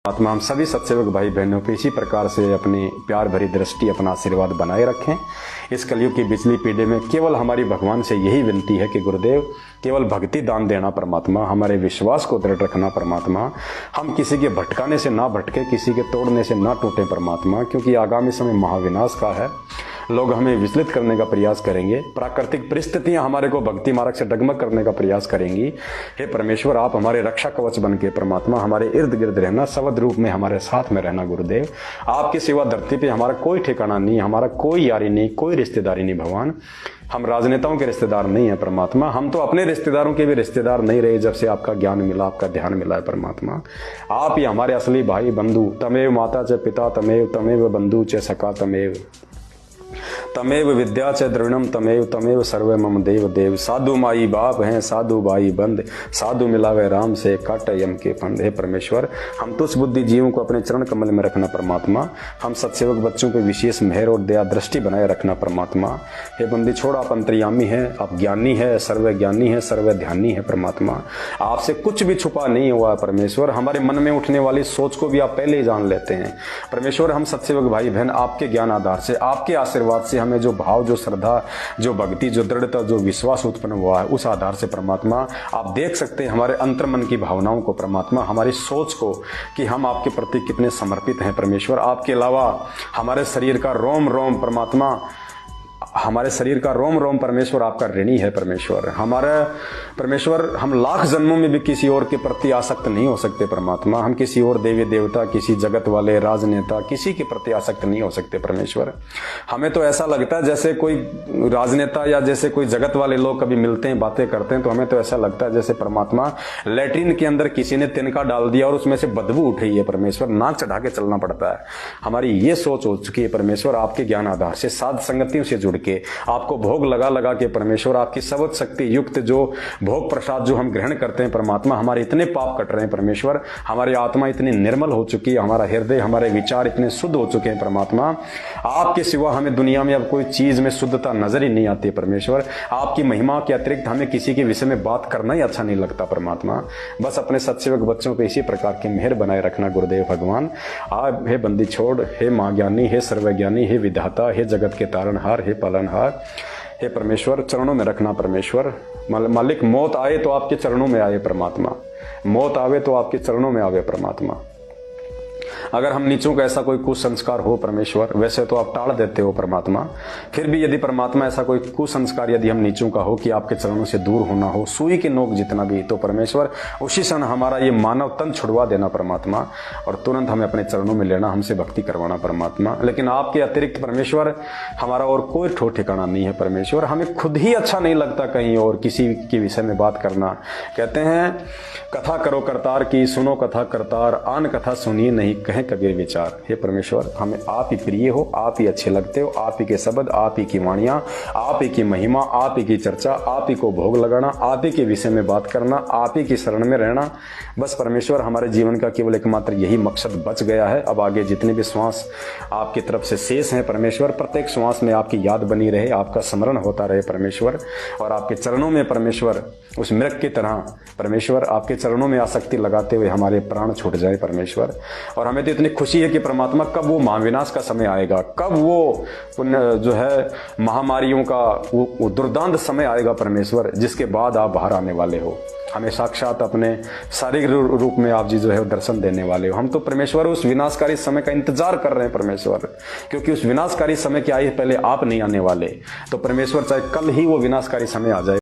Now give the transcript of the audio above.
आत्मा हम सभी सत्सेवक भाई बहनों पे इसी प्रकार से अपनी प्यार भरी दृष्टि अपना आशीर्वाद बनाए रखें। इस कलयुग की बिजली पीढ़ी में केवल हमारी भगवान से यही विनती है कि गुरुदेव केवल भक्ति दान देना परमात्मा, हमारे विश्वास को दृढ़ रखना परमात्मा, हम किसी के भटकाने से ना भटके, किसी के तोड़ने से ना टूटे परमात्मा, क्योंकि आगामी समय महाविनाश का है। लोग हमें विचलित करने का प्रयास करेंगे, प्राकृतिक परिस्थितियां हमारे को भक्ति मार्ग से डगमग करने का प्रयास करेंगी। हे परमेश्वर, आप हमारे रक्षा कवच बन के परमात्मा हमारे इर्द गिर्द रहना, सवद रूप में हमारे साथ में रहना गुरुदेव। आपके सिवा धरती पे हमारा कोई ठिकाना नहीं, हमारा कोई यारी नहीं, कोई रिश्तेदारी नहीं भगवान। हम राजनेताओं के रिश्तेदार नहीं है परमात्मा, हम तो अपने रिश्तेदारों के भी रिश्तेदार नहीं रहे जब से आपका ज्ञान मिला, आपका ध्यान मिला है परमात्मा। आप ही हमारे असली भाई बंधु, तमेव माता च पिता तमेव, तमेव बंधु च सखा तमेव, तमेव विद्या च द्रविणम तमेव, तमेव सर्व मम देव देव। साधु माई बाप हैं, साधु भाई बंद, साधु मिलावे राम से काट यम के फंद। हे परमेश्वर, हम तुच्छ बुद्धि जीवों को अपने चरण कमल में रखना परमात्मा, हम सत्सेवक बच्चों पे विशेष मेहर और दया दृष्टि बनाए रखना परमात्मा। हे बंदी छोड़, आप अंतर्यामी है, आप ज्ञानी है, सर्व ज्ञानी है, सर्व ध्यानी है परमात्मा। आपसे कुछ भी छुपा नहीं हुआ परमेश्वर, हमारे मन में उठने वाली सोच को भी आप पहले ही जान लेते हैं परमेश्वर। हम सत्सेवक भाई बहन आपके ज्ञान आधार से, आपके आशीर्वाद से हमें जो भाव, जो श्रद्धा, जो भक्ति, जो दृढ़ता, जो विश्वास उत्पन्न हुआ है, उस आधार से परमात्मा आप देख सकते हैं हमारे अंतर्मन की भावनाओं को परमात्मा, हमारी सोच को कि हम आपके प्रति कितने समर्पित हैं परमेश्वर। आपके अलावा हमारे शरीर का रोम रोम परमात्मा, हमारे शरीर का रोम रोम परमेश्वर आपका ऋणी है परमेश्वर। हमारे परमेश्वर, हम लाख जन्मों में भी किसी और के प्रति आसक्त नहीं हो सकते परमात्मा। हम किसी और देवी देवता, किसी जगत वाले राजनेता, किसी के प्रति आसक्त नहीं हो सकते परमेश्वर। हमें तो ऐसा लगता है जैसे कोई राजनेता या जैसे कोई जगत वाले लोग कभी मिलते हैं, बातें करते हैं, तो हमें तो ऐसा लगता है जैसे परमात्मा लैट्रिन के अंदर किसी ने तिनका डाल दिया और उसमें से बदबू उठ रही है परमेश्वर, नाक चढ़ा के चलना पड़ता है। हमारी ये सोच हो चुकी है परमेश्वर, आपके ज्ञान आधार से, साध संगतियों से जुड़ के, आपको भोग लगा लगा के परमेश्वर, आपकी सबद शक्ति युक्त जो भोग प्रसाद जो हम ग्रहण करते हैं परमात्मा, हमारे इतने पाप कट रहे हैं परमेश्वर, हमारी आत्मा इतनी निर्मल हो चुकी है, हमारा हृदय, हमारे विचार इतने शुद्ध हो चुके हैं परमात्मा। आपके सिवा हमें दुनिया में अब कोई चीज में शुद्धता नजर ही नहीं आती परमेश्वर। आपकी महिमा के अतिरिक्त हमें किसी के विषय में बात करना ही अच्छा नहीं लगता परमात्मा। बस अपने सत्सेवक बच्चों पे इसी प्रकार की मेहर बनाए रखना गुरुदेव भगवान। आप हे बंदी छोड़, हे मां ज्ञानी, हे सर्वज्ञानी, हे विधाता, हे जगत के तारणहार, हे पालनहार, हे परमेश्वर, चरणों में रखना परमेश्वर। मालिक, मौत आए तो आपके चरणों में आए परमात्मा, मौत आवे तो आपके चरणों में आवे परमात्मा। अगर हम नीचों का ऐसा कोई कुसंस्कार हो परमेश्वर, वैसे तो आप टाल देते हो परमात्मा, फिर भी यदि परमात्मा ऐसा कोई कुसंस्कार यदि हम नीचों का हो कि आपके चरणों से दूर होना हो, सुई के नोक जितना भी, तो परमेश्वर उसी क्षण हमारा ये मानव तन छुड़वा देना परमात्मा और तुरंत हमें अपने चरणों में लेना, हमसे भक्ति करवाना परमात्मा। लेकिन आपके अतिरिक्त परमेश्वर हमारा और कोई ठोर ठिकाना नहीं है परमेश्वर। हमें खुद ही अच्छा नहीं लगता कहीं और किसी के विषय में बात करना। कहते हैं कथा करो करतार की, सुनो कथा करतार, आन कथा सुनिए नहीं कहें कबीर विचार। हे परमेश्वर, हमें आप ही प्रिय हो, आप ही अच्छे लगते हो, आप ही के शब्द, आप ही की वाणियां, आप ही की महिमा, आप ही की चर्चा, आप ही को भोग लगाना, आप ही के विषय में बात करना, आप ही की शरण में रहना। बस परमेश्वर, हमारे जीवन का केवल एकमात्र यही मकसद बच गया है। अब आगे जितने भी श्वास आपकी तरफ से शेष हैं परमेश्वर, प्रत्येक श्वास में आपकी याद बनी रहे, आपका स्मरण होता रहे परमेश्वर, और आपके चरणों में परमेश्वर उस मृग की तरह परमेश्वर आपके चरणों में आसक्ति लगाते हुए हमारे प्राण छूट जाए परमेश्वर। और हमें तो इतनी खुशी है कि परमात्मा कब वो महाविनाश का समय आएगा, कब वो जो है महामारियों का वो दुर्दांत समय आएगा परमेश्वर, जिसके बाद आप बाहर आने वाले हो, हमें साक्षात अपने शारीरिक रूप में आप जी जो है दर्शन देने वाले हो। हम तो परमेश्वर उस विनाशकारी समय का इंतजार कर रहे हैं परमेश्वर, क्योंकि उस विनाशकारी समय के आए पहले आप नहीं आने वाले। तो परमेश्वर चाहे कल ही वो विनाशकारी समय आ जाए।